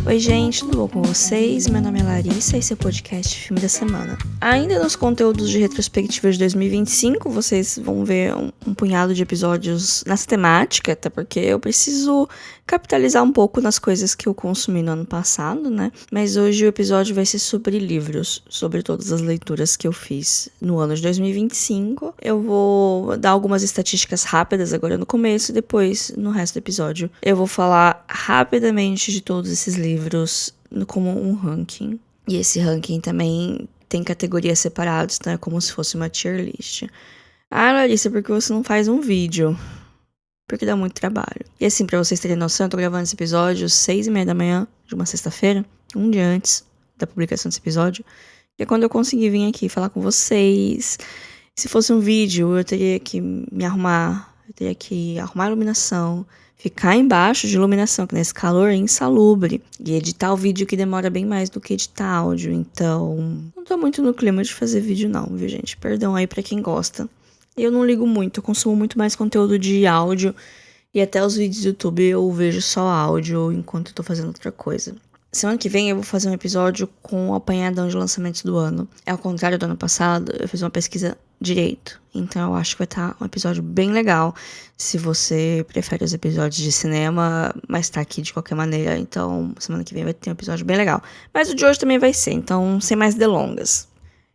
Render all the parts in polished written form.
Oi gente, tudo bom com vocês? Meu nome é Larissa e esse é o podcast Filme da Semana. Ainda nos conteúdos de retrospectiva de 2025, vocês vão ver um punhado de episódios nessa temática, até porque eu preciso capitalizar um pouco nas coisas que eu consumi no ano passado, né? Mas hoje o episódio vai ser sobre livros, sobre todas as leituras que eu fiz no ano de 2025. Eu vou dar algumas estatísticas rápidas agora no começo e depois, no resto do episódio, eu vou falar rapidamente de todos esses livros como um ranking. E esse ranking também tem categorias separadas, então é como se fosse uma tier list. Ah, Larissa, por que você não faz um vídeo? Porque dá muito trabalho. E assim, pra vocês terem noção, eu tô gravando esse episódio 6:30 da manhã de uma sexta-feira, um dia antes da publicação desse episódio, que é quando eu consegui vir aqui falar com vocês. Se fosse um vídeo, eu teria que me arrumar, eu teria que arrumar a iluminação, ficar embaixo de iluminação, que nesse calor é insalubre, e editar o vídeo que demora bem mais do que editar áudio, então não tô muito no clima de fazer vídeo não, viu gente? Perdão aí pra quem gosta. Eu não ligo muito, eu consumo muito mais conteúdo de áudio, e até os vídeos do YouTube eu vejo só áudio enquanto eu tô fazendo outra coisa. Semana que vem eu vou fazer um episódio com o apanhadão de lançamentos do ano. Ao contrário do ano passado, eu fiz uma pesquisa direito. Então eu acho que vai estar um episódio bem legal. Se você prefere os episódios de cinema, mas tá aqui de qualquer maneira. Então semana que vem vai ter um episódio bem legal. Mas o de hoje também vai ser, então sem mais delongas.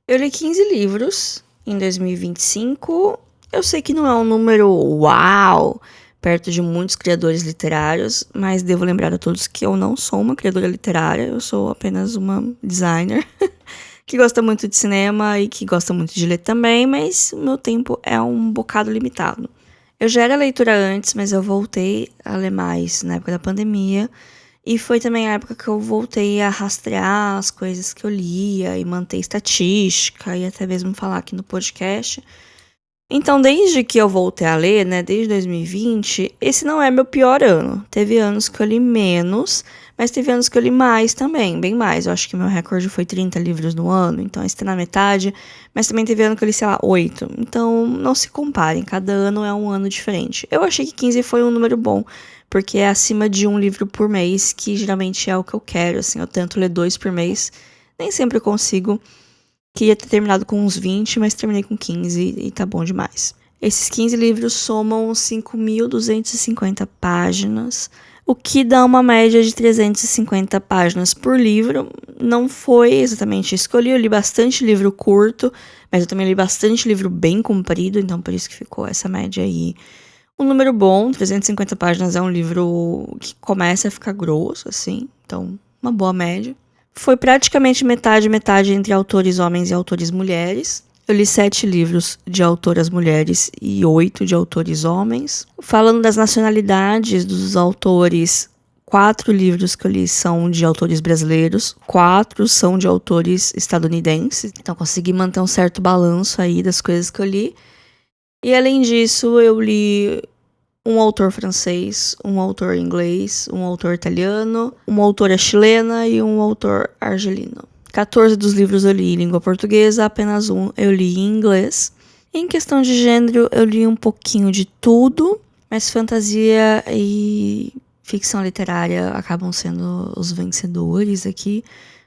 Eu li 15 livros em 2025. Eu sei que não é um número uau, perto de muitos criadores literários, mas devo lembrar a todos que eu não sou uma criadora literária, eu sou apenas uma designer que gosta muito de cinema e que gosta muito de ler também, mas o meu tempo é um bocado limitado. Eu já era leitora antes, mas eu voltei a ler mais na época da pandemia, e foi também a época que eu voltei a rastrear as coisas que eu lia e manter estatística e até mesmo falar aqui no podcast. Então, desde que eu voltei a ler, né, desde 2020, esse não é meu pior ano. Teve anos que eu li menos, mas teve anos que eu li mais também, bem mais. Eu acho que meu recorde foi 30 livros no ano, então esse tá na metade. Mas também teve ano que eu li, sei lá, 8. Então, não se comparem, cada ano é um ano diferente. Eu achei que 15 foi um número bom, porque é acima de um livro por mês, que geralmente é o que eu quero, assim. Eu tento ler 2 por mês, nem sempre eu consigo. Queria ter terminado com uns 20, mas terminei com 15 e tá bom demais. Esses 15 livros somam 5.250 páginas, o que dá uma média de 350 páginas por livro. Não foi exatamente isso que eu li bastante livro curto, mas eu também li bastante livro bem comprido, então por isso que ficou essa média aí. Um número bom, 350 páginas é um livro que começa a ficar grosso, assim, então uma boa média. Foi praticamente metade entre autores homens e autores mulheres. Eu li 7 livros de autoras mulheres e 8 de autores homens. Falando das nacionalidades dos autores, 4 livros que eu li são de autores brasileiros, 4 são de autores estadunidenses. Então consegui manter um certo balanço aí das coisas que eu li. E além disso, eu li um autor francês, um autor inglês, um autor italiano, uma autora chilena e um autor argelino. 14 dos livros eu li em língua portuguesa, apenas um eu li em inglês. Em questão de gênero, eu li um pouquinho de tudo, mas fantasia e ficção literária acabam sendo os vencedores aqui,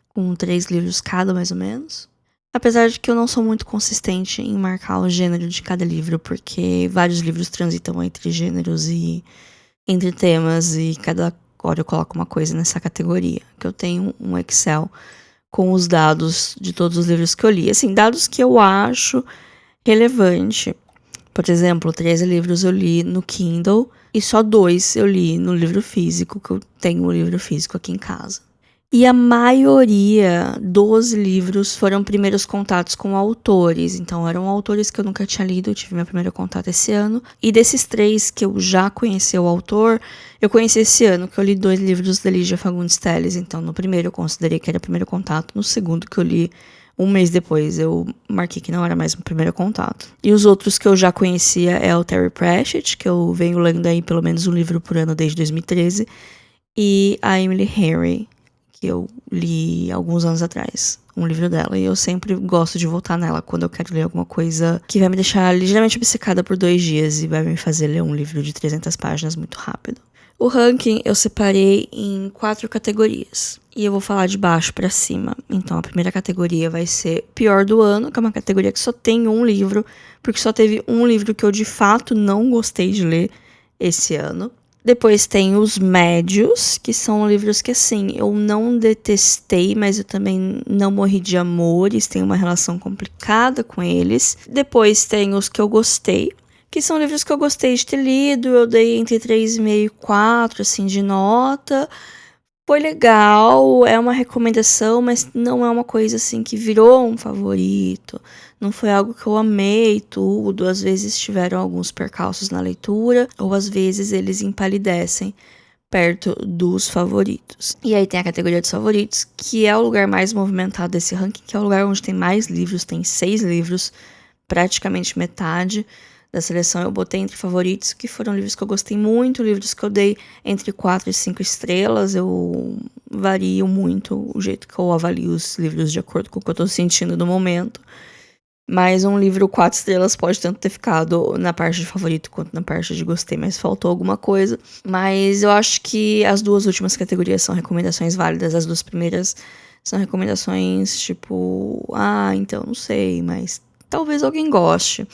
com 3 livros cada, mais ou menos. Apesar de que eu não sou muito consistente em marcar o gênero de cada livro, porque vários livros transitam entre gêneros e entre temas, e cada hora eu coloco uma coisa nessa categoria. Que eu tenho um Excel com os dados de todos os livros que eu li. Assim, dados que eu acho relevante. Por exemplo, 13 livros eu li no Kindle e só 2 eu li no livro físico, que eu tenho um livro físico aqui em casa. E a maioria dos livros foram primeiros contatos com autores. Então, eram autores que eu nunca tinha lido, eu tive meu primeiro contato esse ano. E desses 3 que eu já conheci o autor, eu conheci esse ano, que eu li 2 livros da Lígia Fagundes Telles. Então, no primeiro eu considerei que era primeiro contato. No segundo que eu li, um mês depois, eu marquei que não era mais um primeiro contato. E os outros que eu já conhecia é o Terry Pratchett, que eu venho lendo aí pelo menos um livro por ano desde 2013. E a Emily Henry, que eu li alguns anos atrás, um livro dela, e eu sempre gosto de voltar nela quando eu quero ler alguma coisa que vai me deixar ligeiramente obcecada por 2 dias e vai me fazer ler um livro de 300 páginas muito rápido. O ranking eu separei em 4 categorias. E eu vou falar de baixo pra cima. Então, a primeira categoria vai ser pior do ano, que é uma categoria que só tem um livro, porque só teve um livro que eu de fato não gostei de ler esse ano. Depois tem os médios, que são livros que, assim, eu não detestei, mas eu também não morri de amores, tenho uma relação complicada com eles. Depois tem os que eu gostei, que são livros que eu gostei de ter lido, eu dei entre 3,5 e 4, assim, de nota. Foi legal, é uma recomendação, mas não é uma coisa assim que virou um favorito. Não foi algo que eu amei tudo. Às vezes tiveram alguns percalços na leitura, ou às vezes eles empalidecem perto dos favoritos. E aí tem a categoria dos favoritos, que é o lugar mais movimentado desse ranking, que é o lugar onde tem mais livros, tem 6 livros, praticamente metade da seleção eu botei entre favoritos, que foram livros que eu gostei muito, livros que eu dei entre 4 e 5 estrelas. Eu vario muito o jeito que eu avalio os livros de acordo com o que eu tô sentindo no momento. Mas um livro 4 estrelas pode tanto ter ficado na parte de favorito quanto na parte de gostei, mas faltou alguma coisa. Mas eu acho que as 2 últimas categorias são recomendações válidas. As 2 primeiras são recomendações tipo, então não sei, mas talvez alguém goste.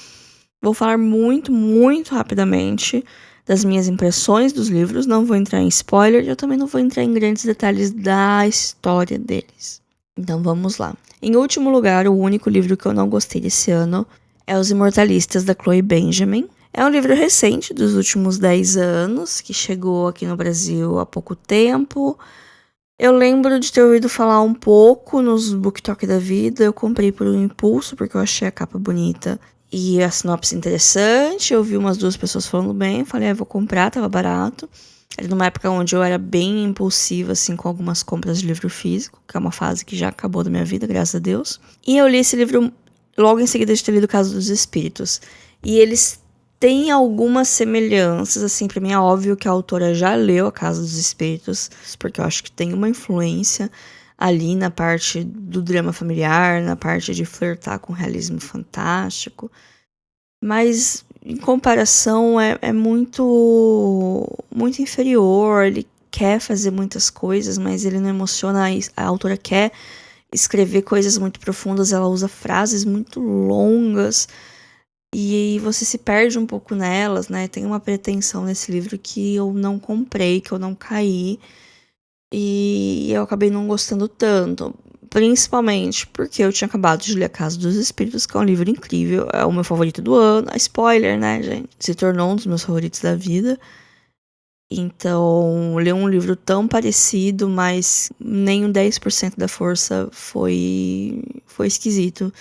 Vou falar muito, muito rapidamente das minhas impressões dos livros. Não vou entrar em spoiler e eu também não vou entrar em grandes detalhes da história deles. Então vamos lá. Em último lugar, o único livro que eu não gostei desse ano é Os Imortalistas, da Chloe Benjamin. É um livro recente, dos últimos 10 anos, que chegou aqui no Brasil há pouco tempo. Eu lembro de ter ouvido falar um pouco nos BookTok da vida. Eu comprei por um impulso, porque eu achei a capa bonita e a sinopse interessante. Eu vi umas 2 pessoas falando bem, falei, vou comprar, tava barato. Era numa época onde eu era bem impulsiva, assim, com algumas compras de livro físico, que é uma fase que já acabou da minha vida, graças a Deus. E eu li esse livro logo em seguida de ter lido Casa dos Espíritos. E eles têm algumas semelhanças, assim, pra mim é óbvio que a autora já leu A Casa dos Espíritos, porque eu acho que tem uma influência ali na parte do drama familiar, na parte de flertar com realismo fantástico. Mas, em comparação, é muito, muito inferior. Ele quer fazer muitas coisas, mas ele não emociona. A autora quer escrever coisas muito profundas, ela usa frases muito longas. E você se perde um pouco nelas, né? Tem uma pretensão nesse livro que eu não comprei, que eu não caí. E eu acabei não gostando tanto. Principalmente porque eu tinha acabado de ler A Casa dos Espíritos, que é um livro incrível. É o meu favorito do ano. Spoiler, né, gente? Se tornou um dos meus favoritos da vida. Então, ler um livro tão parecido, mas nem um 10% da força foi esquisito.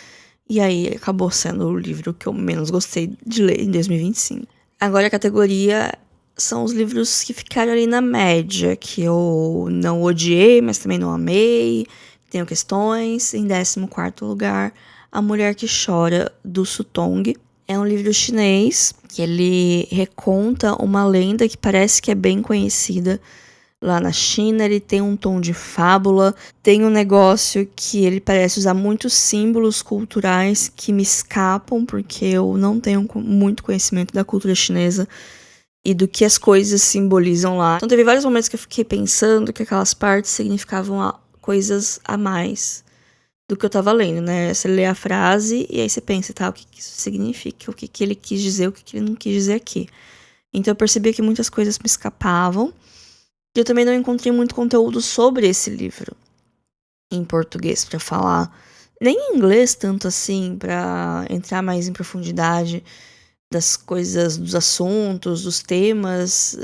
E aí, acabou sendo o livro que eu menos gostei de ler em 2025. Agora, a categoria são os livros que ficaram ali na média, que eu não odiei, mas também não amei. Tenho questões. Em 14º lugar, A Mulher que Chora, do Sutong. É um livro chinês que ele reconta uma lenda que parece que é bem conhecida lá na China. Ele tem um tom de fábula, tem um negócio que ele parece usar muitos símbolos culturais que me escapam, porque eu não tenho muito conhecimento da cultura chinesa e do que as coisas simbolizam lá. Então teve vários momentos que eu fiquei pensando que aquelas partes significavam coisas a mais do que eu tava lendo, né? Você lê a frase e aí você pensa, o que isso significa? O que ele quis dizer, o que ele não quis dizer aqui. Então eu percebi que muitas coisas me escapavam. E eu também não encontrei muito conteúdo sobre esse livro em português pra falar. Nem em inglês tanto assim, pra entrar mais em profundidade das coisas, dos assuntos, dos temas.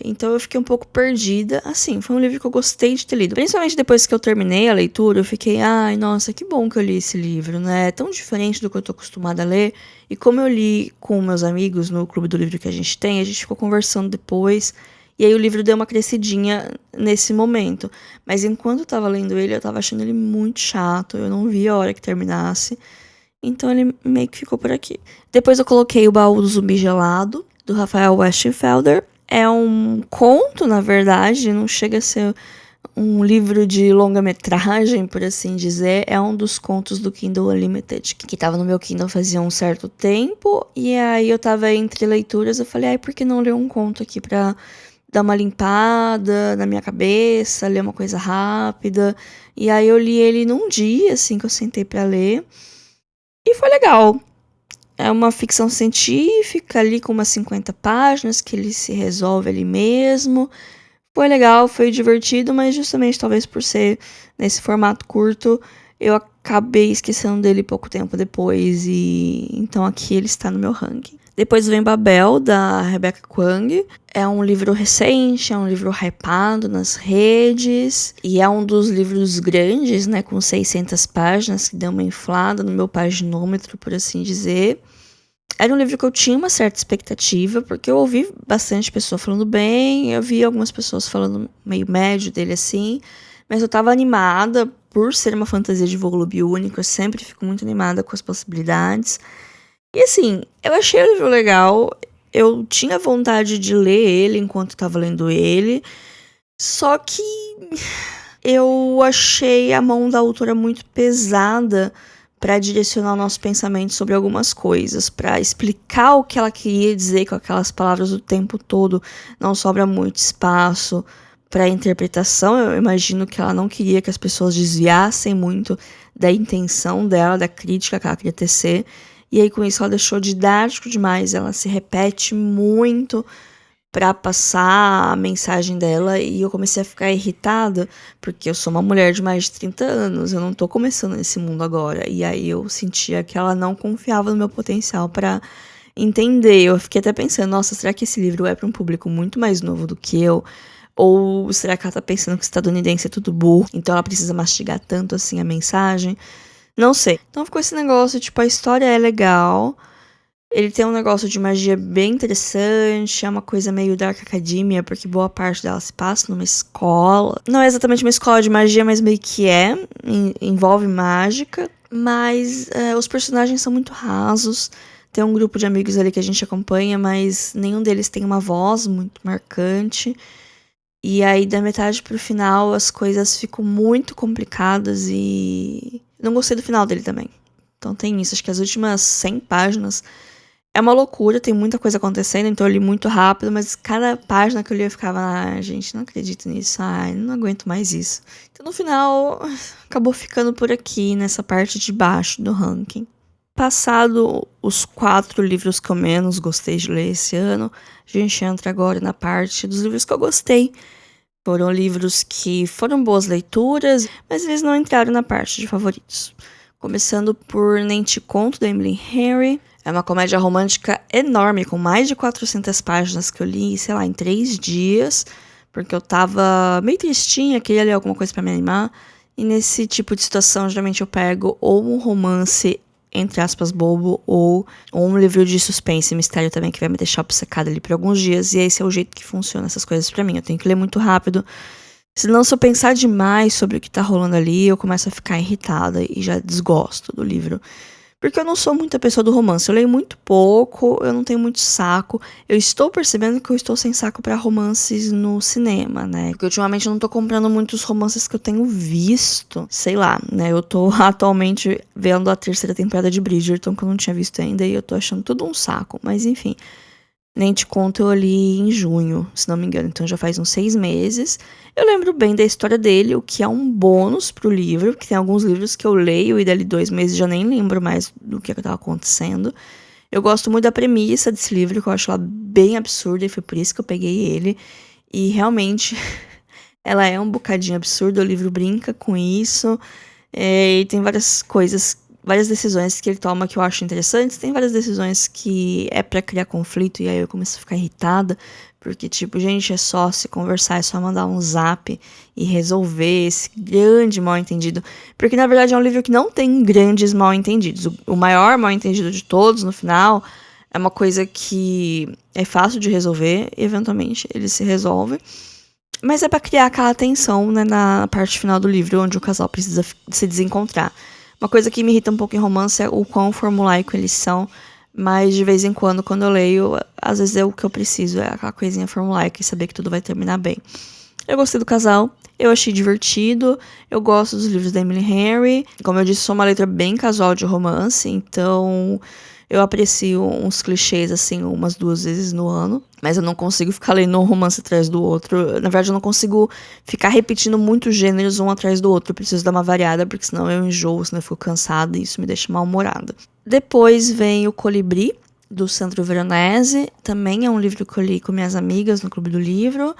Então eu fiquei um pouco perdida. Assim, foi um livro que eu gostei de ter lido. Principalmente depois que eu terminei a leitura, eu fiquei, ai, nossa, que bom que eu li esse livro, né? É tão diferente do que eu tô acostumada a ler. E como eu li com meus amigos no clube do livro que a gente tem, a gente ficou conversando depois. E aí o livro deu uma crescidinha nesse momento. Mas enquanto eu tava lendo ele, eu tava achando ele muito chato. Eu não via a hora que terminasse. Então ele meio que ficou por aqui. Depois eu coloquei O Baú do Zumbi Gelado, do Rafael Westenfelder. É um conto, na verdade, não chega a ser um livro de longa-metragem, por assim dizer. É um dos contos do Kindle Unlimited, que tava no meu Kindle fazia um certo tempo. E aí eu tava entre leituras, eu falei, por que não ler um conto aqui pra dar uma limpada na minha cabeça, ler uma coisa rápida. E aí eu li ele num dia, assim, que eu sentei pra ler. E foi legal. É uma ficção científica ali com umas 50 páginas que ele se resolve ali mesmo. Foi legal, foi divertido, mas justamente talvez por ser nesse formato curto, eu acabei esquecendo dele pouco tempo depois e então aqui ele está no meu ranking. Depois vem Babel, da Rebecca Kuang. É um livro recente, é um livro hypado nas redes. E é um dos livros grandes, né, com 600 páginas, que deu uma inflada no meu paginômetro, por assim dizer. Era um livro que eu tinha uma certa expectativa, porque eu ouvi bastante pessoa falando bem, eu vi algumas pessoas falando meio médio dele assim, mas eu tava animada por ser uma fantasia de volume único, eu sempre fico muito animada com as possibilidades. E assim, eu achei o livro legal, eu tinha vontade de ler ele enquanto estava lendo ele, só que eu achei a mão da autora muito pesada para direcionar o nosso pensamento sobre algumas coisas, para explicar o que ela queria dizer com aquelas palavras o tempo todo. Não sobra muito espaço para interpretação. Eu imagino que ela não queria que as pessoas desviassem muito da intenção dela, da crítica que ela queria tecer. E aí, com isso, ela deixou didático demais. Ela se repete muito para passar a mensagem dela e eu comecei a ficar irritada, porque eu sou uma mulher de mais de 30 anos, eu não tô começando nesse mundo agora. E aí eu sentia que ela não confiava no meu potencial para entender. Eu fiquei até pensando, nossa, será que esse livro é para um público muito mais novo do que eu? Ou será que ela tá pensando que estadunidense é tudo burro, então ela precisa mastigar tanto assim a mensagem? Não sei. Então ficou esse negócio, tipo, a história é legal. Ele tem um negócio de magia bem interessante, é uma coisa meio Dark Academia, porque boa parte dela se passa numa escola. Não é exatamente uma escola de magia, mas meio que envolve mágica. Mas os personagens são muito rasos. Tem um grupo de amigos ali que a gente acompanha, mas nenhum deles tem uma voz muito marcante. E aí, da metade pro final, as coisas ficam muito complicadas e não gostei do final dele também. Então tem isso, acho que as últimas 100 páginas é uma loucura, tem muita coisa acontecendo, então eu li muito rápido, mas cada página que eu li eu ficava, gente, não acredito nisso, não aguento mais isso. Então no final, acabou ficando por aqui, nessa parte de baixo do ranking. Passado os 4 livros que eu menos gostei de ler esse ano, a gente entra agora na parte dos livros que eu gostei. Foram livros que foram boas leituras, mas eles não entraram na parte de favoritos. Começando por Nem Te Conto, da Emily Henry. É uma comédia romântica enorme, com mais de 400 páginas que eu li, sei lá, em 3 dias, porque eu tava meio tristinha, queria ler alguma coisa pra me animar. E nesse tipo de situação, geralmente eu pego ou um romance, entre aspas, bobo, ou um livro de suspense e mistério também, que vai me deixar obcecada ali por alguns dias. E esse é o jeito que funciona essas coisas pra mim. Eu tenho que ler muito rápido. Senão, se eu pensar demais sobre o que tá rolando ali, eu começo a ficar irritada e já desgosto do livro. Porque eu não sou muita pessoa do romance, eu leio muito pouco, eu não tenho muito saco. Eu estou percebendo que eu estou sem saco pra romances no cinema, né? Porque ultimamente eu não tô comprando muitos romances que eu tenho visto. Sei lá, né? Eu tô atualmente vendo a 3ª temporada de Bridgerton, que eu não tinha visto ainda, e eu tô achando tudo um saco. Mas enfim, Nem Te Conto eu li em junho, se não me engano, então já faz uns 6 meses. Eu lembro bem da história dele, o que é um bônus pro livro, porque tem alguns livros que eu leio e dali 2 meses já nem lembro mais do que estava acontecendo. Eu gosto muito da premissa desse livro, que eu acho ela bem absurda e foi por isso que eu peguei ele. E realmente, ela é um bocadinho absurda, o livro brinca com isso. E tem várias coisas, várias decisões que ele toma que eu acho interessantes. Tem várias decisões que é pra criar conflito e aí eu começo a ficar irritada. Porque, tipo, gente, é só se conversar, é só mandar um zap e resolver esse grande mal-entendido. Porque, na verdade, é um livro que não tem grandes mal-entendidos. O maior mal-entendido de todos, no final, é uma coisa que é fácil de resolver e, eventualmente, ele se resolve. Mas é pra criar aquela tensão, né, na parte final do livro, onde o casal precisa se desencontrar. Uma coisa que me irrita um pouco em romance é o quão formulaico eles são. Mas de vez em quando eu leio, às vezes é o que eu preciso, é aquela coisinha formulaica e saber que tudo vai terminar bem. Eu gostei do casal, eu achei divertido, eu gosto dos livros da Emily Henry. Como eu disse, sou uma leitora bem casual de romance, então Eu aprecio uns clichês, assim, umas 2 vezes no ano, mas eu não consigo ficar lendo um romance atrás do outro. Na verdade, eu não consigo ficar repetindo muitos gêneros um atrás do outro. Eu preciso dar uma variada, porque senão eu enjoo, senão eu fico cansada e isso me deixa mal-humorada. Depois vem O Colibri, do Sandro Veronese. Também é um livro que eu li com minhas amigas no Clube do Livro.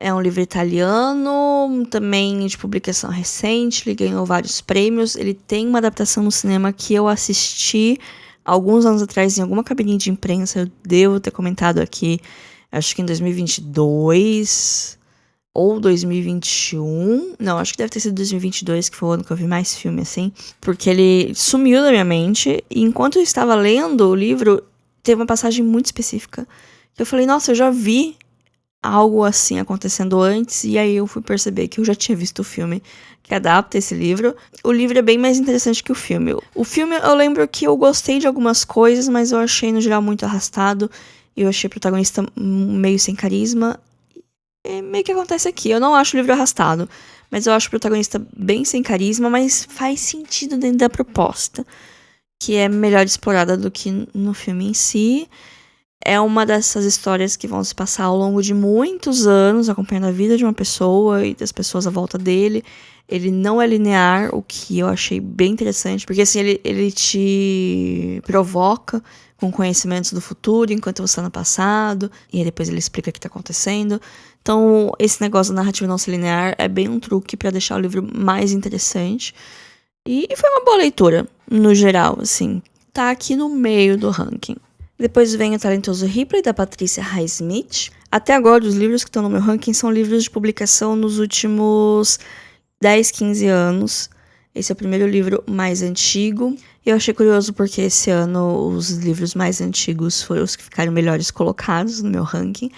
É um livro italiano, também de publicação recente, ele ganhou vários prêmios. Ele tem uma adaptação no cinema que eu assisti alguns anos atrás em alguma cabininha de imprensa. Eu devo ter comentado aqui, acho que em 2022 ou 2021. Não, acho que deve ter sido 2022, que foi o ano que eu vi mais filme, assim. Porque ele sumiu da minha mente. E enquanto eu estava lendo o livro, teve uma passagem muito específica. Eu falei, nossa, eu já vi algo assim acontecendo antes, e aí eu fui perceber que eu já tinha visto o filme que adapta esse livro. O livro é bem mais interessante que o filme. O filme, eu lembro que eu gostei de algumas coisas, mas eu achei no geral muito arrastado. Eu achei o protagonista meio sem carisma. É meio que acontece aqui. Eu não acho o livro arrastado, mas eu acho o protagonista bem sem carisma, mas faz sentido dentro da proposta, que é melhor explorada do que no filme em si. É uma dessas histórias que vão se passar ao longo de muitos anos, acompanhando a vida de uma pessoa e das pessoas à volta dele. Ele não é linear, o que eu achei bem interessante, porque assim, ele te provoca com conhecimentos do futuro enquanto você está no passado, e aí depois ele explica o que está acontecendo. Então, esse negócio da narrativa não ser linear é bem um truque para deixar o livro mais interessante. E foi uma boa leitura, no geral, assim. Tá aqui no meio do ranking. Depois vem O Talentoso Ripley, da Patricia Highsmith. Até agora, os livros que estão no meu ranking são livros de publicação nos últimos 10, 15 anos. Esse é o primeiro livro mais antigo. Eu achei curioso porque esse ano os livros mais antigos foram os que ficaram melhores colocados no meu ranking.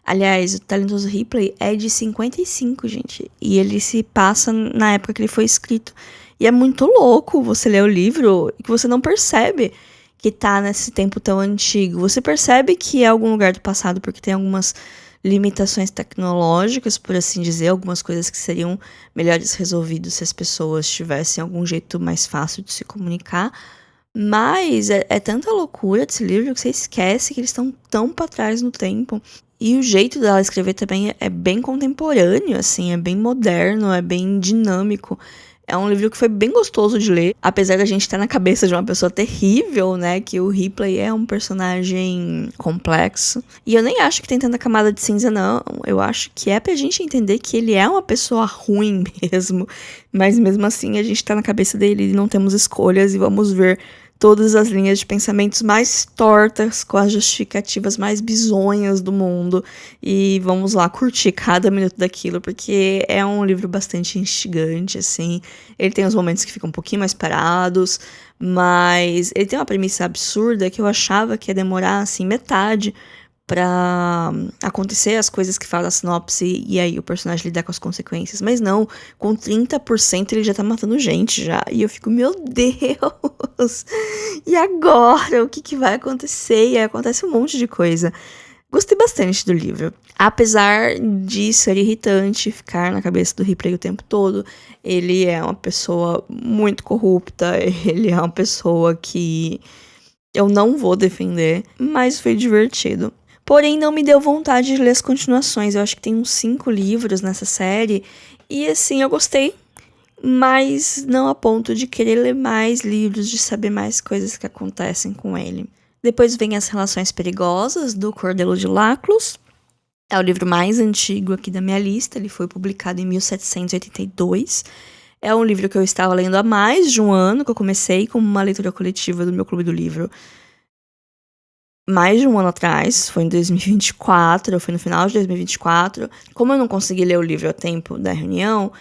Aliás, O Talentoso Ripley é de 55, gente. E ele se passa na época que ele foi escrito. E é muito louco você ler o livro e que você não percebe que tá nesse tempo tão antigo. Você percebe que é algum lugar do passado, porque tem algumas limitações tecnológicas, por assim dizer, algumas coisas que seriam melhores resolvidas se as pessoas tivessem algum jeito mais fácil de se comunicar. Mas é tanta loucura desse livro que você esquece que eles estão tão pra trás no tempo. E o jeito dela escrever também é bem contemporâneo, assim, é bem moderno, é bem dinâmico. É um livro que foi bem gostoso de ler, apesar da gente estar na cabeça de uma pessoa terrível, né? Que o Ripley é um personagem complexo. E eu nem acho que tem tanta camada de cinza, não. Eu acho que é pra gente entender que ele é uma pessoa ruim mesmo. Mas mesmo assim, a gente tá na cabeça dele e não temos escolhas e vamos ver todas as linhas de pensamentos mais tortas, com as justificativas mais bizonhas do mundo. E vamos lá curtir cada minuto daquilo, porque é um livro bastante instigante, assim. Ele tem uns momentos que ficam um pouquinho mais parados, mas ele tem uma premissa absurda que eu achava que ia demorar, assim, metade pra acontecer as coisas que fala a sinopse e aí o personagem lidar com as consequências. Mas não, com 30% ele já tá matando gente já. E eu fico, meu Deus! E agora? O que vai acontecer? E aí acontece um monte de coisa. Gostei bastante do livro. Apesar de ser irritante ficar na cabeça do Ripley o tempo todo, ele é uma pessoa muito corrupta, ele é uma pessoa que eu não vou defender, mas foi divertido. Porém, não me deu vontade de ler as continuações. Eu acho que tem uns 5 livros nessa série. E assim, eu gostei. Mas não a ponto de querer ler mais livros, de saber mais coisas que acontecem com ele. Depois vem As Relações Perigosas, do Cordelo de Laclos. É o livro mais antigo aqui da minha lista. Ele foi publicado em 1782. É um livro que eu estava lendo há mais de um ano, que eu comecei como uma leitura coletiva do meu Clube do Livro mais de um ano atrás, foi em 2024, foi no final de 2024. Como eu não consegui ler o livro a tempo da reunião,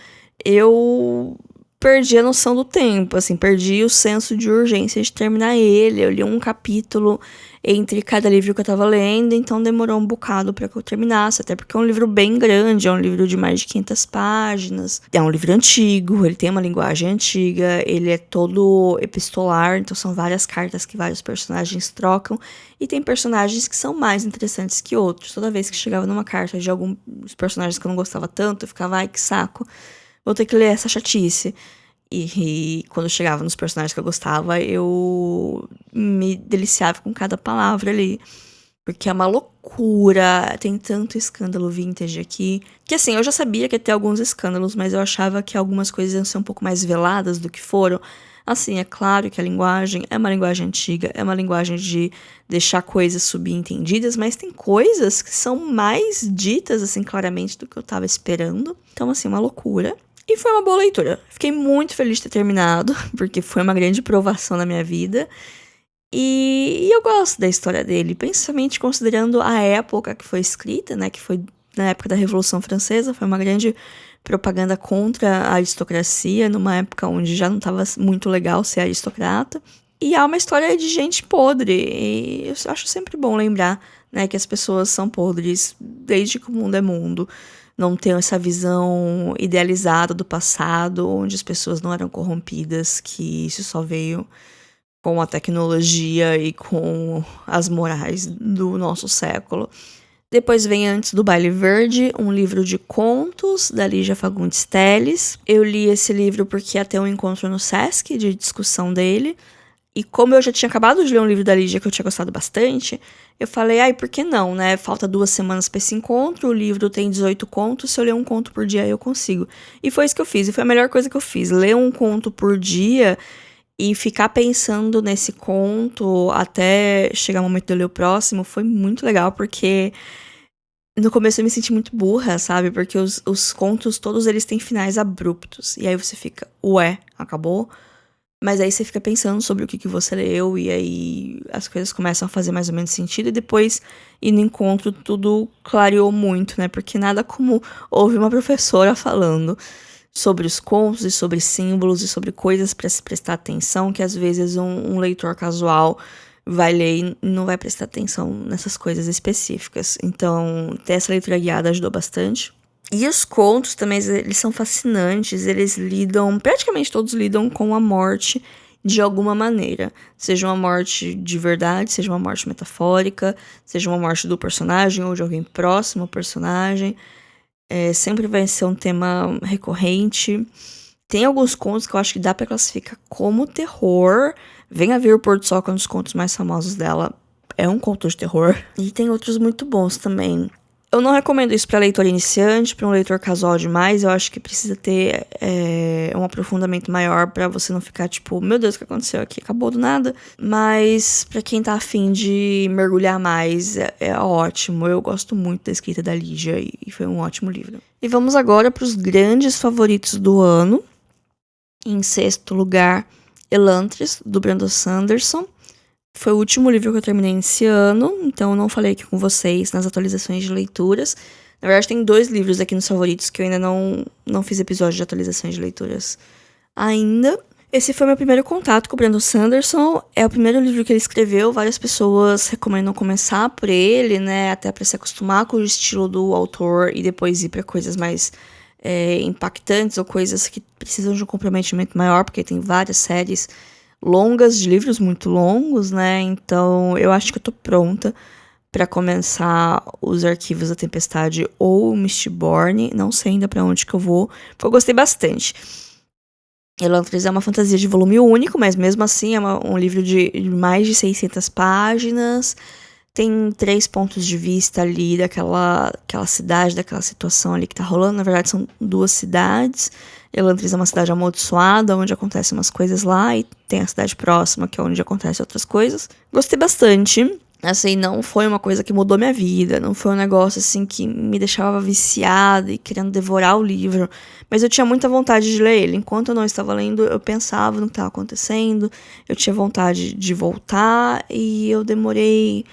eu perdi a noção do tempo, assim, perdi o senso de urgência de terminar ele. Eu li um capítulo entre cada livro que eu tava lendo, então demorou um bocado para que eu terminasse, até porque é um livro bem grande, é um livro de mais de 500 páginas, é um livro antigo, ele tem uma linguagem antiga, ele é todo epistolar, então são várias cartas que vários personagens trocam, e tem personagens que são mais interessantes que outros. Toda vez que chegava numa carta de alguns personagens que eu não gostava tanto, eu ficava, ai, que saco, vou ter que ler essa chatice. E quando eu chegava nos personagens que eu gostava, eu me deliciava com cada palavra ali. Porque é uma loucura, tem tanto escândalo vintage aqui. Que assim, eu já sabia que ia ter alguns escândalos, mas eu achava que algumas coisas iam ser um pouco mais veladas do que foram. Assim, é claro que a linguagem é uma linguagem antiga, é uma linguagem de deixar coisas subentendidas, mas tem coisas que são mais ditas, assim, claramente do que eu tava esperando. Então, assim, uma loucura. E foi uma boa leitura. Fiquei muito feliz de ter terminado, porque foi uma grande provação na minha vida. E eu gosto da história dele, principalmente considerando a época que foi escrita, né? Que foi na época da Revolução Francesa, foi uma grande propaganda contra a aristocracia, numa época onde já não estava muito legal ser aristocrata. E é uma história de gente podre, e eu acho sempre bom lembrar, né, que as pessoas são podres desde que o mundo é mundo. Não ter essa visão idealizada do passado, onde as pessoas não eram corrompidas, que isso só veio com a tecnologia e com as morais do nosso século. Depois vem Antes do Baile Verde, um livro de contos da Lígia Fagundes Telles. Eu li esse livro porque ia ter um encontro no Sesc de discussão dele. E como eu já tinha acabado de ler um livro da Lígia que eu tinha gostado bastante, eu falei, ai, por que não, né? Falta 2 semanas pra esse encontro, o livro tem 18 contos, se eu ler um conto por dia eu consigo. E foi isso que eu fiz, e foi a melhor coisa que eu fiz. Ler um conto por dia e ficar pensando nesse conto até chegar o momento de eu ler o próximo foi muito legal, porque no começo eu me senti muito burra, sabe? Porque os contos, todos eles têm finais abruptos. E aí você fica, ué, acabou? Mas aí você fica pensando sobre o que você leu, e aí as coisas começam a fazer mais ou menos sentido, e depois, e no encontro, tudo clareou muito, né? Porque nada como ouvir uma professora falando sobre os contos e sobre símbolos e sobre coisas para se prestar atenção, que às vezes um leitor casual vai ler e não vai prestar atenção nessas coisas específicas. Então, ter essa leitura guiada ajudou bastante. E os contos também, eles são fascinantes, praticamente todos lidam com a morte de alguma maneira. Seja uma morte de verdade, seja uma morte metafórica, seja uma morte do personagem ou de alguém próximo ao personagem. Sempre vai ser um tema recorrente. Tem alguns contos que eu acho que dá pra classificar como terror. Venha Ver o Pôr do Sol, que é um dos contos mais famosos dela. É um conto de terror. E tem outros muito bons também. Eu não recomendo isso pra leitor iniciante, pra um leitor casual demais. Eu acho que precisa ter um aprofundamento maior pra você não ficar tipo, meu Deus, o que aconteceu aqui? Acabou do nada. Mas pra quem tá afim de mergulhar mais, é ótimo. Eu gosto muito da escrita da Lígia e foi um ótimo livro. E vamos agora pros grandes favoritos do ano. Em sexto lugar, Elantris, do Brandon Sanderson. Foi o último livro que eu terminei esse ano, então eu não falei aqui com vocês nas atualizações de leituras. Na verdade, tem 2 livros aqui nos favoritos que eu ainda não fiz episódio de atualizações de leituras ainda. Esse foi meu primeiro contato com o Brandon Sanderson. É o primeiro livro que ele escreveu. Várias pessoas recomendam começar por ele, né? Até para se acostumar com o estilo do autor e depois ir para coisas mais impactantes ou coisas que precisam de um comprometimento maior, porque tem várias séries longas, de livros muito longos, né? Então, eu acho que eu tô pronta pra começar os Arquivos da Tempestade ou o Mistborn. Não sei ainda pra onde que eu vou, porque eu gostei bastante. Elantris é uma fantasia de volume único, mas mesmo assim é um livro de mais de 600 páginas. Tem 3 pontos de vista ali daquela cidade, daquela situação ali que tá rolando. Na verdade, são 2 cidades. Elantris é uma cidade amaldiçoada, onde acontecem umas coisas lá, e tem a cidade próxima, que é onde acontecem outras coisas. Gostei bastante. Assim, não foi uma coisa que mudou minha vida, não foi um negócio, assim, que me deixava viciada e querendo devorar o livro. Mas eu tinha muita vontade de ler ele. Enquanto eu não estava lendo, eu pensava no que estava acontecendo, eu tinha vontade de voltar, e eu demorei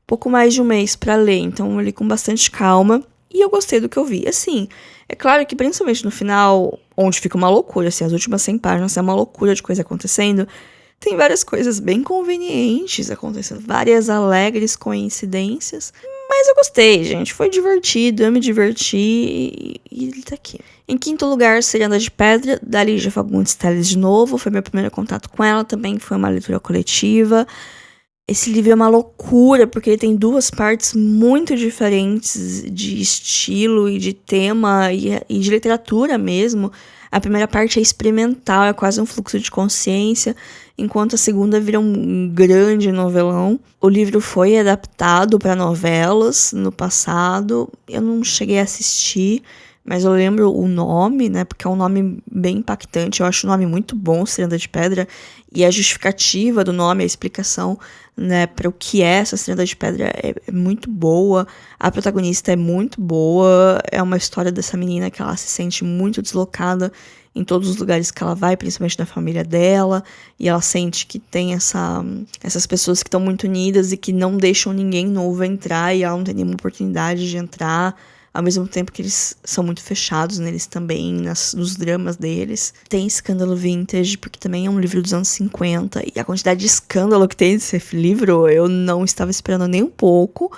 pouco mais de um mês pra ler, então eu li com bastante calma, e eu gostei do que eu vi. Assim, é claro que principalmente no final, onde fica uma loucura, assim, as últimas 100 páginas é uma loucura de coisa acontecendo, tem várias coisas bem convenientes acontecendo, várias alegres coincidências, mas eu gostei, gente, foi divertido, eu me diverti, e ele tá aqui. Em quinto lugar, Ciranda de Pedra, da Lígia Fagundes Telles de novo, foi meu primeiro contato com ela, também foi uma leitura coletiva. Esse livro é uma loucura, porque ele tem duas partes muito diferentes de estilo e de tema e de literatura mesmo. A primeira parte é experimental, é quase um fluxo de consciência, enquanto a segunda vira um grande novelão. O livro foi adaptado para novelas no passado. Eu não cheguei a assistir, mas eu lembro o nome, né? Porque é um nome bem impactante. Eu acho o nome muito bom, Estrela de Pedra. E a justificativa do nome, a explicação, né, para o que é essa Estrela de Pedra é muito boa. A protagonista é muito boa. É uma história dessa menina que ela se sente muito deslocada em todos os lugares que ela vai, principalmente na família dela. E ela sente que tem essas pessoas que estão muito unidas e que não deixam ninguém novo entrar. E ela não tem nenhuma oportunidade de entrar. Ao mesmo tempo que eles são muito fechados neles também, nos dramas deles. Tem Escândalo Vintage, porque também é um livro dos anos 50. E a quantidade de escândalo que tem nesse livro, eu não estava esperando nem um pouco.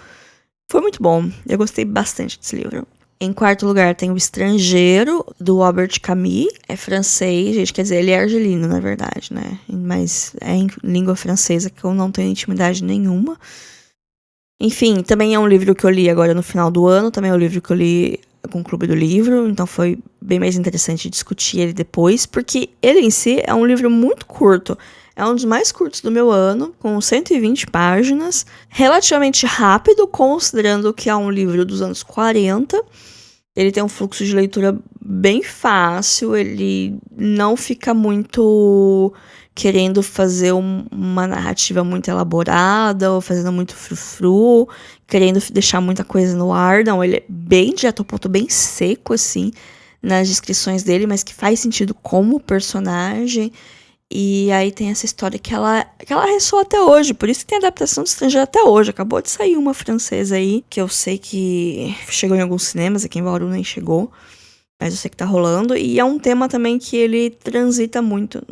Foi muito bom. Eu gostei bastante desse livro. Em quarto lugar tem O Estrangeiro, do Albert Camus. É francês, gente, quer dizer, ele é argelino, na verdade, né? Mas é em língua francesa, que eu não tenho intimidade nenhuma. Enfim, também é um livro que eu li agora no final do ano, também é um livro que eu li com o Clube do Livro, então foi bem mais interessante discutir ele depois, porque ele em si é um livro muito curto, é um dos mais curtos do meu ano, com 120 páginas, relativamente rápido, considerando que é um livro dos anos 40, ele tem um fluxo de leitura bem fácil, ele não fica muito querendo fazer uma narrativa muito elaborada, ou fazendo muito frufru, querendo deixar muita coisa no ar. Não, ele é bem direto ao ponto, bem seco, assim, nas descrições dele, mas que faz sentido como personagem. E aí tem essa história que ela ressoa até hoje, por isso que tem adaptação do Estrangeiro até hoje. Acabou de sair uma francesa aí, que eu sei que chegou em alguns cinemas, aqui em Bauru nem chegou, mas eu sei que tá rolando. E é um tema também que ele transita muito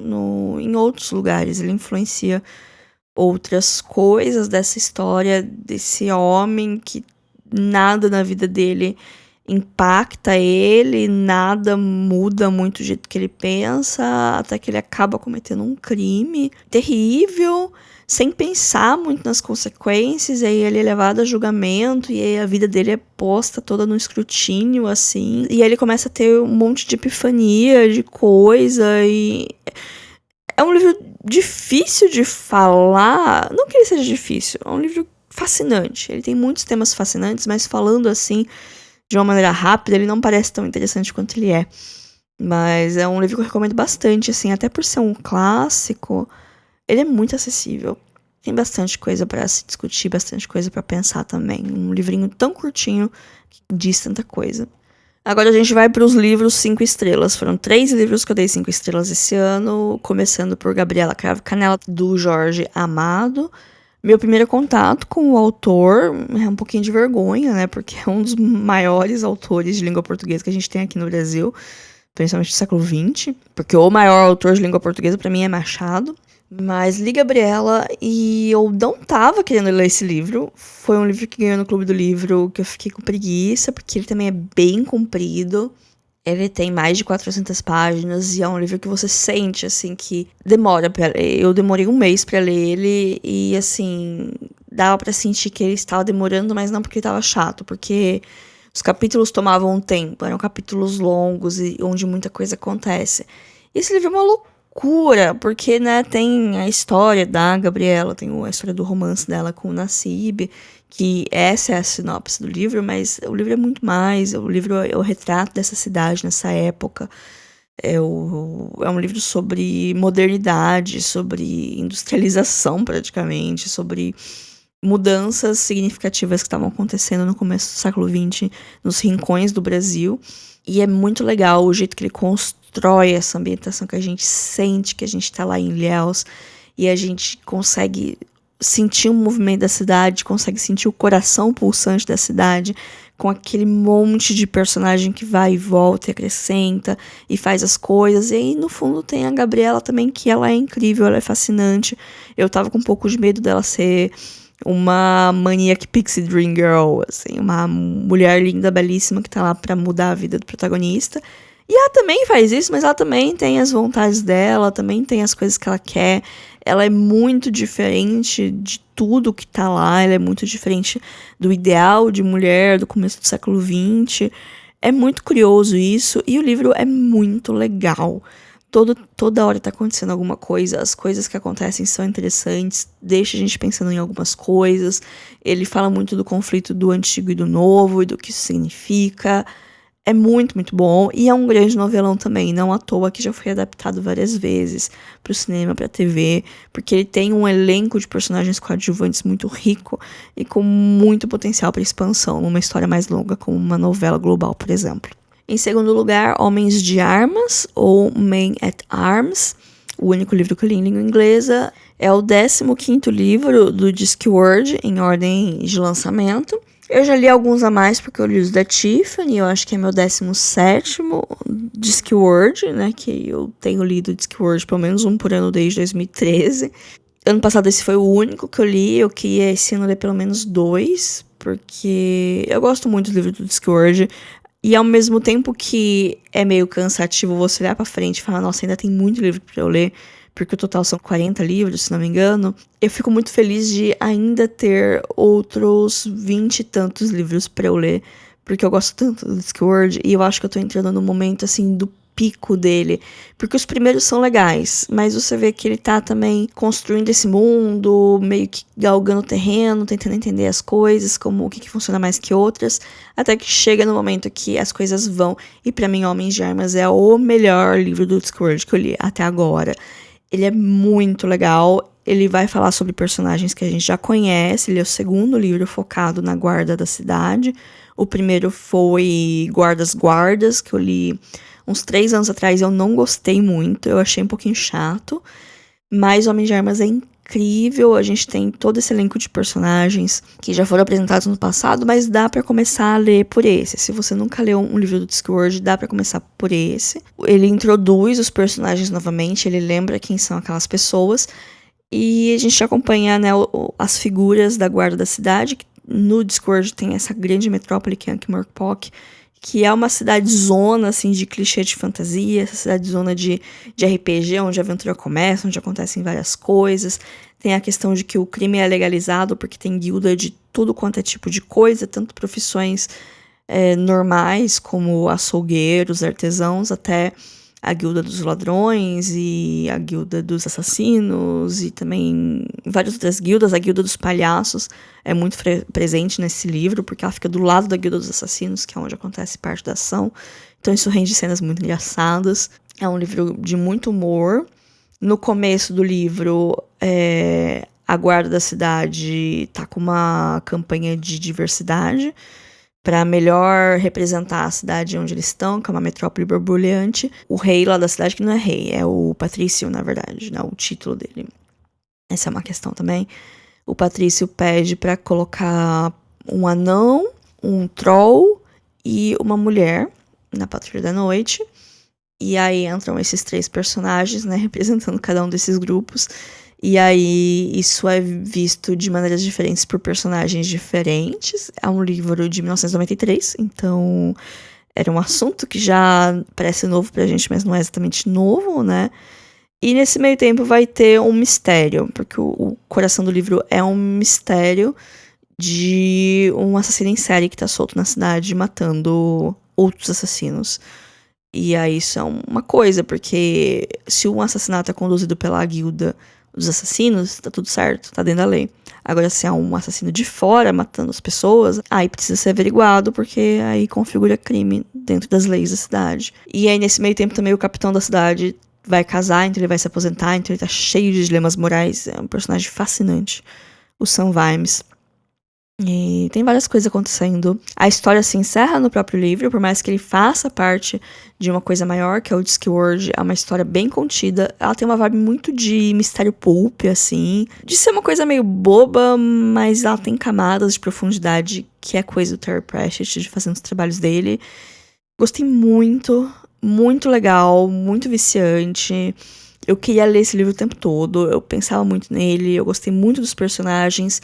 em outros lugares, ele influencia outras coisas dessa história, desse homem que nada na vida dele impacta ele, nada muda muito o jeito que ele pensa, até que ele acaba cometendo um crime terrível, sem pensar muito nas consequências, e aí ele é levado a julgamento, e aí a vida dele é posta toda no escrutínio, assim, e aí ele começa a ter um monte de epifania, de coisa, e é um livro difícil de falar, não que ele seja difícil, é um livro fascinante, ele tem muitos temas fascinantes, mas falando assim, de uma maneira rápida, ele não parece tão interessante quanto ele é. Mas é um livro que eu recomendo bastante, assim, até por ser um clássico, ele é muito acessível. Tem bastante coisa pra se discutir, bastante coisa pra pensar também. Um livrinho tão curtinho que diz tanta coisa. Agora a gente vai pros livros 5 estrelas. Foram 3 livros que eu dei 5 estrelas esse ano, começando por Gabriela Cravo Canela, do Jorge Amado. Meu primeiro contato com o autor é um pouquinho de vergonha, né? Porque é um dos maiores autores de língua portuguesa que a gente tem aqui no Brasil, principalmente do século XX. Porque o maior autor de língua portuguesa, pra mim, é Machado. Mas li Gabriela e eu não tava querendo ler esse livro. Foi um livro que ganhou no Clube do Livro, que eu fiquei com preguiça, porque ele também é bem comprido. Ele tem mais de 400 páginas e é um livro que você sente, assim, que demora pra ler. Eu demorei um mês pra ler ele e, assim, dava pra sentir que ele estava demorando, mas não porque ele estava chato, porque os capítulos tomavam tempo, eram capítulos longos e onde muita coisa acontece. E esse livro é uma loucura, porque, né, tem a história da Gabriela, tem a história do romance dela com o Nassib, que essa é a sinopse do livro, mas o livro é muito mais. O livro é o retrato dessa cidade nessa época. É um livro sobre modernidade, sobre industrialização praticamente, sobre mudanças significativas que estavam acontecendo no começo do século XX nos rincões do Brasil. E é muito legal o jeito que ele constrói essa ambientação, que a gente sente que a gente está lá em Ilhéus e a gente consegue sentir o movimento da cidade, consegue sentir o coração pulsante da cidade, com aquele monte de personagem que vai e volta e acrescenta e faz as coisas. E aí, no fundo, tem a Gabriela também, que ela é incrível, ela é fascinante. Eu tava com um pouco de medo dela ser uma Maniac Pixie Dream Girl, assim, uma mulher linda, belíssima, que tá lá pra mudar a vida do protagonista. E ela também faz isso, mas ela também tem as vontades dela, também tem as coisas que ela quer. ela é muito diferente de tudo que tá lá, ela é muito diferente do ideal de mulher do começo do século XX. É muito curioso isso, e o livro é muito legal. Toda hora tá acontecendo alguma coisa, as coisas que acontecem são interessantes, deixa a gente pensando em algumas coisas. Ele fala muito do conflito do antigo e do novo, e do que isso significa. É muito, muito bom, e é um grande novelão também, não à toa que já foi adaptado várias vezes pro cinema, pra TV, porque ele tem um elenco de personagens coadjuvantes muito rico e com muito potencial para expansão, numa história mais longa, como uma novela global, por exemplo. Em segundo lugar, Homens de Armas, ou Men at Arms, o único livro que eu li em língua inglesa. É o 15º livro do Discworld, em ordem de lançamento. Eu já li alguns a mais, porque eu li os da Tiffany, eu acho que é meu 17º Discworld, né, que eu tenho lido Discworld pelo menos um por ano desde 2013. Ano passado esse foi o único que eu li, eu queria esse ano ler pelo menos 2, porque eu gosto muito do livro do Discworld. E ao mesmo tempo que é meio cansativo você olhar pra frente e falar, nossa, ainda tem muito livro pra eu ler, porque o total são 40 livros, se não me engano, eu fico muito feliz de ainda ter outros 20 e tantos livros pra eu ler, porque eu gosto tanto do Discworld, e eu acho que eu tô entrando no momento, assim, do pico dele, porque os primeiros são legais, mas você vê que ele tá também construindo esse mundo, meio que galgando o terreno, tentando entender as coisas, como o que funciona mais que outras, até que chega no momento que as coisas vão, e pra mim Homens de Armas é o melhor livro do Discworld que eu li até agora. Ele é muito legal, ele vai falar sobre personagens que a gente já conhece, ele é o segundo livro focado na guarda da cidade. O primeiro foi Guardas, que eu li uns 3 anos atrás, eu não gostei muito, eu achei um pouquinho chato, mas Homem de Armas é incrível, a gente tem todo esse elenco de personagens que já foram apresentados no passado, mas dá pra começar a ler por esse. Se você nunca leu um livro do Discworld, dá pra começar por esse. Ele introduz os personagens novamente, ele lembra quem são aquelas pessoas, e a gente acompanha, né, as figuras da guarda da cidade. No Discworld tem essa grande metrópole que é Ankh-Morpork, que é uma cidade-zona, assim, de clichê de fantasia, essa cidade-zona de RPG, onde a aventura começa, onde acontecem várias coisas. Tem a questão de que o crime é legalizado, porque tem guilda de tudo quanto é tipo de coisa, tanto profissões normais, como açougueiros, artesãos, até a guilda dos ladrões e a guilda dos assassinos e também várias outras guildas. A guilda dos palhaços é muito presente nesse livro, porque ela fica do lado da guilda dos assassinos, que é onde acontece parte da ação. Então isso rende cenas muito engraçadas. É um livro de muito humor. No começo do livro, a guarda da cidade tá com uma campanha de diversidade para melhor representar a cidade onde eles estão, que é uma metrópole borbulhante. O rei lá da cidade, que não é rei, é o Patrício, na verdade, né, o título dele. Essa é uma questão também. O Patrício pede para colocar um anão, um troll e uma mulher na Patrulha da Noite. E aí entram esses 3 personagens, né, representando cada um desses grupos. E aí isso é visto de maneiras diferentes por personagens diferentes. É um livro de 1993, então era um assunto que já parece novo pra gente, mas não é exatamente novo, né? E nesse meio tempo vai ter um mistério, porque o coração do livro é um mistério de um assassino em série que tá solto na cidade matando outros assassinos. E aí isso é uma coisa, porque se um assassinato é conduzido pela guilda dos assassinos, tá tudo certo, tá dentro da lei. Agora, se é um assassino de fora matando as pessoas, aí precisa ser averiguado, porque aí configura crime dentro das leis da cidade. E aí, nesse meio tempo, também o capitão da cidade vai casar, então ele vai se aposentar, então ele tá cheio de dilemas morais. É um personagem fascinante, o Sam Vimes. E tem várias coisas acontecendo. A história se encerra no próprio livro, por mais que ele faça parte de uma coisa maior, que é o Discworld. É uma história bem contida. Ela tem uma vibe muito de mistério pulp, assim. De ser uma coisa meio boba, mas ela tem camadas de profundidade, que é coisa do Terry Pratchett, de fazendo os trabalhos dele. Gostei muito, muito legal, muito viciante. Eu queria ler esse livro o tempo todo, eu pensava muito nele, eu gostei muito dos personagens.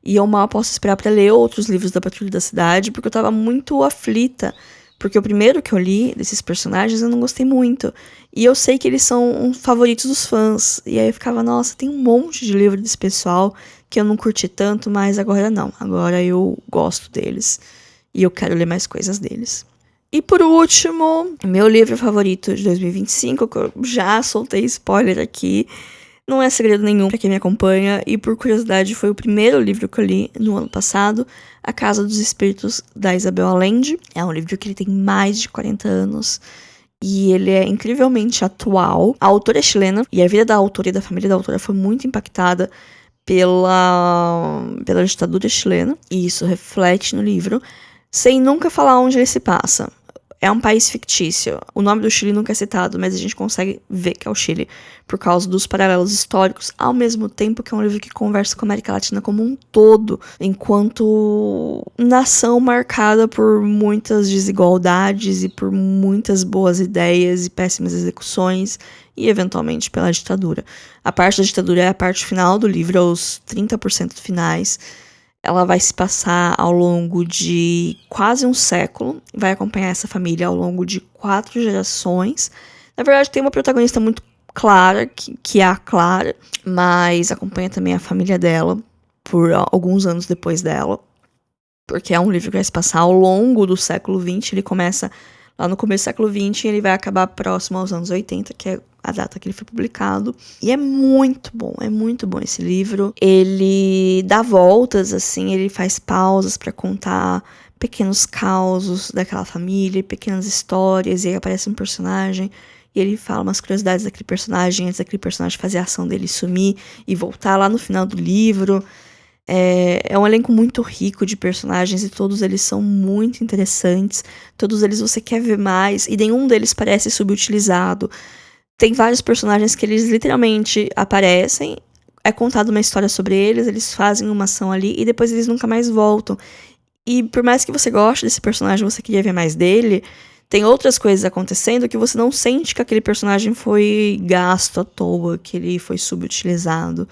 E eu mal posso esperar pra ler outros livros da Patrulha da Cidade, porque eu tava muito aflita Porque o primeiro que eu li desses personagens eu não gostei muito. E eu sei que eles são favoritos dos fãs. E aí eu ficava, nossa, tem um monte de livro desse pessoal que eu não curti tanto, mas agora não. Agora eu gosto deles. E eu quero ler mais coisas deles. E por último, meu livro favorito de 2025, que eu já soltei spoiler aqui. Não é segredo nenhum pra quem me acompanha, e por curiosidade foi o primeiro livro que eu li no ano passado, A Casa dos Espíritos, da Isabel Allende. É um livro que ele tem mais de 40 anos, e ele é incrivelmente atual. A autora é chilena, e a vida da autora e da família da autora foi muito impactada pela ditadura chilena, e isso reflete no livro, sem nunca falar onde ele se passa. É um país fictício. O nome do Chile nunca é citado, mas a gente consegue ver que é o Chile por causa dos paralelos históricos, ao mesmo tempo que é um livro que conversa com a América Latina como um todo, enquanto nação marcada por muitas desigualdades e por muitas boas ideias e péssimas execuções, e eventualmente pela ditadura. A parte da ditadura é a parte final do livro, os 30% finais. Ela vai se passar ao longo de quase um século, vai acompanhar essa família ao longo de 4 gerações. Na verdade, tem uma protagonista muito clara, que é a Clara, mas acompanha também a família dela por alguns anos depois dela, porque é um livro que vai se passar ao longo do século XX. Ele começa lá no começo do século XX e ele vai acabar próximo aos anos 80, que é a data que ele foi publicado. E é muito bom esse livro. Ele dá voltas, assim, ele faz pausas pra contar pequenos causos daquela família, pequenas histórias, e aí aparece um personagem, e ele fala umas curiosidades daquele personagem, antes daquele personagem fazer a ação dele sumir e voltar lá no final do livro. É um elenco muito rico de personagens e todos eles são muito interessantes. Todos eles você quer ver mais e nenhum deles parece subutilizado. Tem vários personagens que eles literalmente aparecem, é contada uma história sobre eles, eles fazem uma ação ali e depois eles nunca mais voltam. E por mais que você goste desse personagem, você queria ver mais dele, tem outras coisas acontecendo que você não sente que aquele personagem foi gasto à toa, que ele foi subutilizado,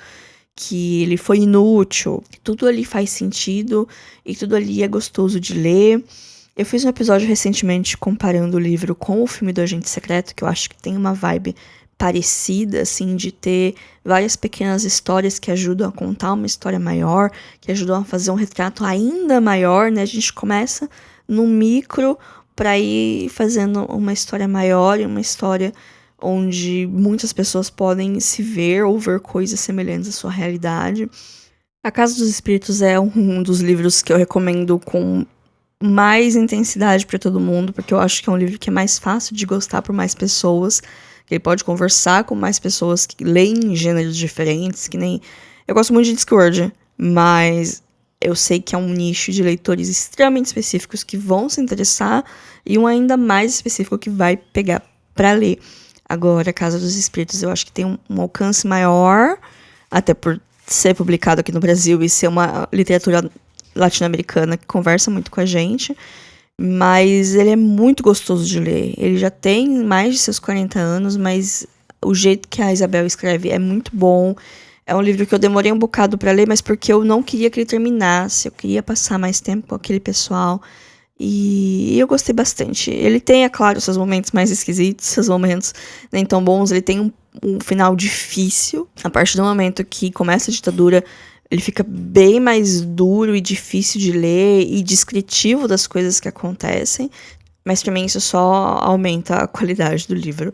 que ele foi inútil. Tudo ali faz sentido e tudo ali é gostoso de ler. Eu fiz um episódio recentemente comparando o livro com o filme do Agente Secreto, que eu acho que tem uma vibe parecida, assim, de ter várias pequenas histórias que ajudam a contar uma história maior, que ajudam a fazer um retrato ainda maior, né? A gente começa no micro para ir fazendo uma história maior e uma história onde muitas pessoas podem se ver ou ver coisas semelhantes à sua realidade. A Casa dos Espíritos é um dos livros que eu recomendo com mais intensidade para todo mundo, porque eu acho que é um livro que é mais fácil de gostar por mais pessoas, que ele pode conversar com mais pessoas que leem gêneros diferentes, que nem... Eu gosto muito de Discworld, mas eu sei que é um nicho de leitores extremamente específicos que vão se interessar e um ainda mais específico que vai pegar para ler. Agora, a Casa dos Espíritos eu acho que tem um alcance maior, até por ser publicado aqui no Brasil e ser uma literatura latino-americana que conversa muito com a gente, mas ele é muito gostoso de ler. Ele já tem mais de seus 40 anos, mas o jeito que a Isabel escreve é muito bom. É um livro que eu demorei um bocado para ler, mas porque eu não queria que ele terminasse, eu queria passar mais tempo com aquele pessoal, e eu gostei bastante. Ele tem, é claro, seus momentos mais esquisitos, seus momentos nem tão bons, ele tem um final difícil. A partir do momento que começa a ditadura, ele fica bem mais duro e difícil de ler e descritivo das coisas que acontecem, mas pra mim isso só aumenta a qualidade do livro,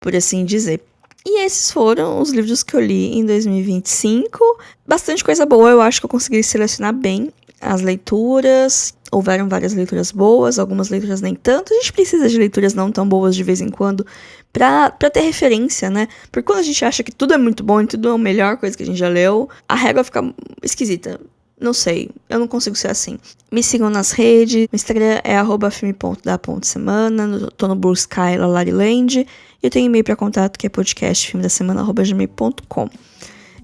por assim dizer. E esses foram os livros que eu li em 2025. Bastante coisa boa, eu acho que eu consegui selecionar bem as leituras. Houveram várias leituras boas, algumas leituras nem tanto. A gente precisa de leituras não tão boas de vez em quando pra ter referência, né? Porque quando a gente acha que tudo é muito bom e tudo é a melhor coisa que a gente já leu, a régua fica esquisita. Não sei, eu não consigo ser assim. Me sigam nas redes, no Instagram é @filme.da.semana, tô no Blue Sky, Lariland, e eu tenho e-mail pra contato que é podcastfilmedasemana@gmail.com.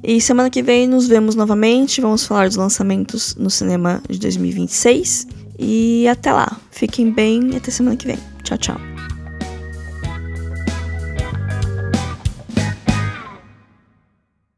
E semana que vem nos vemos novamente, vamos falar dos lançamentos no cinema de 2026, e até lá, fiquem bem e até semana que vem. Tchau, tchau.